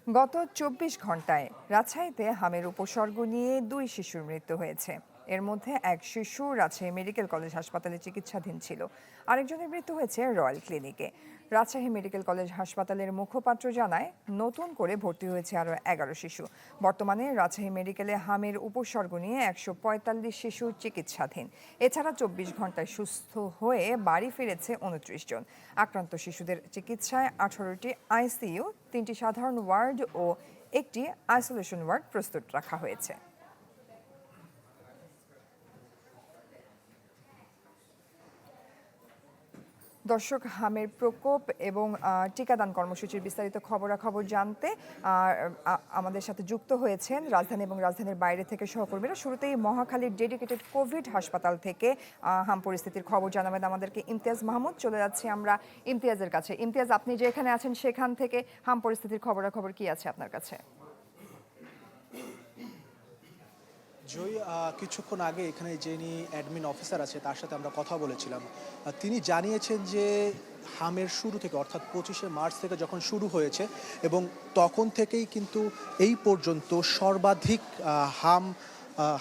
গত ২৪ ঘন্টায় রাজশাহীতে হামের উপসর্গ নিয়ে ২ শিশুর মৃত্যু হয়েছে। এর মধ্যে এক শিশু রাজশাহী মেডিকেল কলেজ হাসপাতালে চিকিৎসাধীন ছিল, আরেকজনের মৃত্যু হয়েছে রয়্যাল ক্লিনিকে। রাজশাহী মেডিকেল কলেজ হাসপাতালের মুখপাত্র জানায়, নতুন করে ভর্তি হয়েছে আরও ১১ শিশু। বর্তমানে রাজশাহী মেডিকেলে হামের উপসর্গ নিয়ে ১৪৫ শিশু চিকিৎসাধীন। এছাড়া ২৪ ঘন্টায় সুস্থ হয়ে বাড়ি ফিরেছে ২৯ জন। আক্রান্ত শিশুদের চিকিৎসায় ১৮টি আইসিইউ, ৩টি সাধারণ ওয়ার্ড ও একটি আইসোলেশন ওয়ার্ড প্রস্তুত রাখা হয়েছে। দর্শক, হামের প্রকোপ এবং টিকাদান কর্মসূচির বিস্তারিত খবরাখবর জানতে আমাদের সাথে যুক্ত হয়েছেন রাজধানী এবং রাজধানীর বাইরে থেকে সহকর্মীরা। শুরুতেই মহাখালীর ডেডিকেটেড কোভিড হাসপাতাল থেকে হাম পরিস্থিতির খবর জানাবেন আমাদেরকে ইমতিয়াজ মাহমুদ। চলে যাচ্ছি আমরা ইমতিয়াজের কাছে। ইমতিয়াজ, আপনি যেখানে আছেন সেখান থেকে হাম পরিস্থিতির খবরাখবর কি আছে আপনার কাছে? জয়ী, কিছুক্ষণ আগে এখানে যিনি অ্যাডমিন অফিসার আছে তার সাথে আমরা কথা বলেছিলাম। তিনি জানিয়েছেন যে হামের শুরু থেকে, অর্থাৎ ২৫শে মার্চ থেকে যখন শুরু হয়েছে এবং তখন থেকেই কিন্তু এই পর্যন্ত সর্বাধিক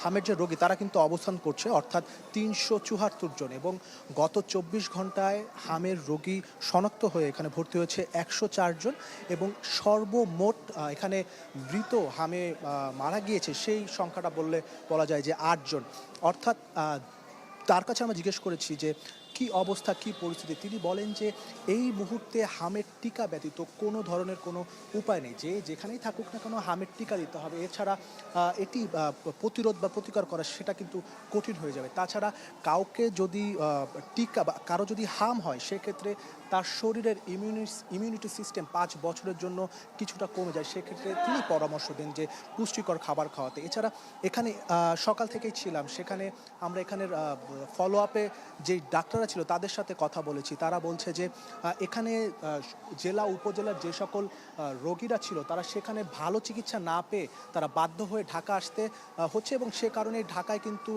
হামের যে রোগী তারা কিন্তু অবস্থান করছে, অর্থাৎ ৩৭৪ জন, এবং গত ২৪ ঘন্টায় হামের রোগী শনাক্ত হয়ে এখানে ভর্তি হয়েছে ১০৪ জন, এবং সর্বমোট এখানে মৃত হামে মারা গিয়েছে সেই সংখ্যাটা বলা যায় যে ৮ জন। অর্থাৎ তার কাছে আমরা জিজ্ঞেস করেছি যে কি অবস্থা, কি পরিস্থিতি। তিনি বলেন যে এই মুহূর্তে হামের টিকা ব্যতীত কোনো ধরনের কোনো উপায় নেই, যে যেখানেই থাকুক না কেন হামের টিকা দিতে হবে। এছাড়া এটি প্রতিরোধ বা প্রতিকার করা সেটা কিন্তু কঠিন হয়ে যাবে। তাছাড়া কাউকে যদি টিকা বা কারো যদি হাম হয় সেক্ষেত্রে তার শরীরের ইমিউনিটি সিস্টেম ৫ বছরের জন্য কিছুটা কমে যায়। সেক্ষেত্রে তিনি পরামর্শ দেন যে পুষ্টিকর খাবার খাওয়াতে। এছাড়া এখানে সকাল থেকেই ছিলাম, সেখানে আমরা এখানের ফলো আপে যেই ডাক্তাররা ছিল তাদের সাথে কথা বলেছি। তারা বলছে যে এখানে জেলা উপজেলার যে সকল রোগীরা ছিল তারা সেখানে ভালো চিকিৎসা না পেয়ে তারা বাধ্য হয়ে ঢাকা আসতে হচ্ছে, এবং সে কারণে ঢাকায় কিন্তু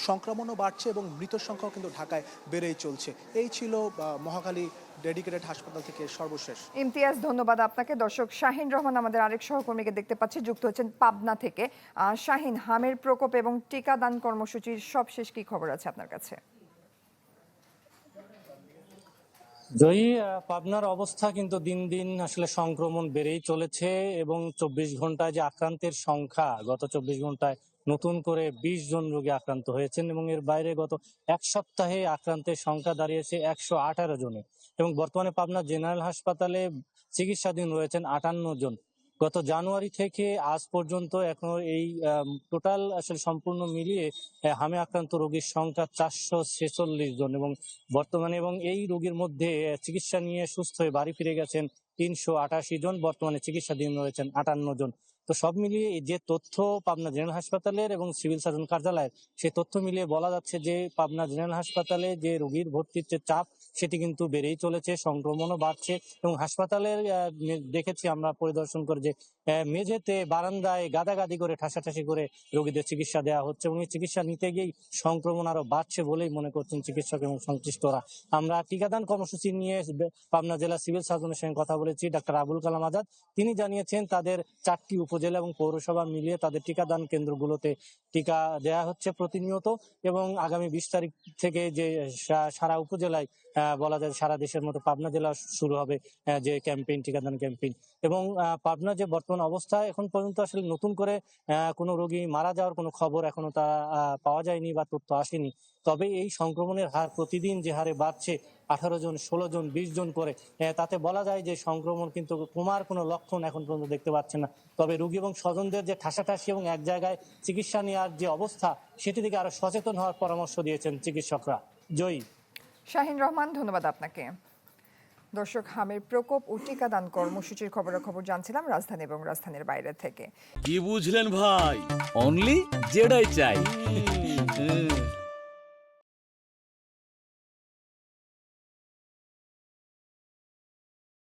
সংক্রমণও বাড়ছে এবং মৃতের সংখ্যাও কিন্তু ঢাকায় বেড়েই চলছে। এই ছিল মহাখালী ডেডিকেটেড হাসপাতাল থেকে সর্বশেষ। ইমতিয়াজ, ধন্যবাদ আপনাকে। দর্শক, শাহিন রহমান আমাদের আরেক সহকর্মীকে দেখতে পাচ্ছি, যুক্ত হচ্ছেন পাবনা থেকে। শাহিন, হামের প্রকোপ এবং টিকাদান কর্মসূচির সবশেষ কি খবর আছে আপনার কাছে? জয়ী, পাবনার অবস্থা কিন্তু দিন দিন আসলে সংক্রমণ বেড়েই চলেছে, এবং ২৪ ঘন্টায় যে আক্রান্তের সংখ্যা, গত ২৪ ঘন্টায় নতুন করে ২০ জন রোগী আক্রান্ত হয়েছেন, এবং এর বাইরে গত এক সপ্তাহে আক্রান্তের সংখ্যা দাঁড়িয়েছে ১১৮ জনে, এবং বর্তমানে পাবনা জেনারেল হাসপাতালে চিকিৎসাধীন রয়েছেন ৫৮ জন। গত জানুয়ারি থেকে আজ পর্যন্ত এখন এই টোটাল আসলে সম্পূর্ণ মিলিয়ে হামে আক্রান্ত রোগীর সংখ্যা ৪৪৬ জন, এবং বর্তমানে এই রোগীর মধ্যে চিকিৎসা নিয়ে সুস্থ হয়ে বাড়ি ফিরে গেছেন ৩৮৮ জন, বর্তমানে চিকিৎসাধীন রয়েছেন ৫৮ জন। তো সব মিলিয়ে যে তথ্য পাবনা জেনারেল হাসপাতালের এবং সিভিল সার্জন কার্যালয়ের, সেই তথ্য মিলিয়ে বলা যাচ্ছে যে পাবনা জেনারেল হাসপাতালে যে রোগীর ভর্তির যে চাপ সেটি কিন্তু বেড়েই চলেছে, সংক্রমণও বাড়ছে, এবং হাসপাতালের দেখেছি আমরা পরিদর্শন করে যে মেঝেতে বারান্দায় গাদাগাদি করে ঠাসাঠাসি করে রোগীদের চিকিৎসা দেওয়া হচ্ছে, এবং এই চিকিৎসা নিতে গিয়েই সংক্রমণ আরো বাড়ছে বলেই মনে করছেন চিকিৎসক এবং সংশ্লিষ্টরা। আমরা টিকাদান কর্মসূচি নিয়ে পাবনা জেলা সিভিল সার্জনের সঙ্গে কথা বলেছি, ডাক্তার আবুল কালাম আজাদ। তিনি জানিয়েছেন তাদের ৪টি উপজেলা এবং পৌরসভা মিলিয়ে তাদের টিকাদান কেন্দ্রগুলোতে টিকা দেওয়া হচ্ছে প্রতিনিয়ত, এবং আগামী ২০ তারিখ থেকে যে সারা উপজেলায় বলা যায় সারা দেশের মতো পাবনা জেলা শুরু হবে যে ক্যাম্পেইন, টিকাদান ক্যাম্পেইন। এবং পাবনা যে বর্তমান অবস্থা, এখন পর্যন্ত আসলে নতুন করে কোনো রোগী মারা যাওয়ার কোনো খবর এখনো তা পাওয়া যায়নি বা তথ্য আসেনি। তবে এই সংক্রমণের হার প্রতিদিন যে হারে বাড়ছে, ১৮ জন, ১৬ জন, ২০ জন করে, তাতে বলা যায় যে সংক্রমণ কিন্তু কমার কোনো লক্ষণ এখন পর্যন্ত দেখতে পাচ্ছেন না। তবে রোগী এবং স্বজনদের যে ঠাসাঠাসি এবং এক জায়গায় চিকিৎসা নেওয়ার যে অবস্থা, সেটি থেকে আরো সচেতন হওয়ার পরামর্শ দিয়েছেন চিকিৎসকরা। জয়ী। শাহিন রহমান, ধন্যবাদ আপনাকে। দর্শক, হামের প্রকোপ ও টিকাদান কর্মসূচির খবরাখবর জানছিলাম রাজধানী এবং রাজধানীর বাইরে থেকে। কি বুঝলেন ভাই? অনলি যেটাই চাই।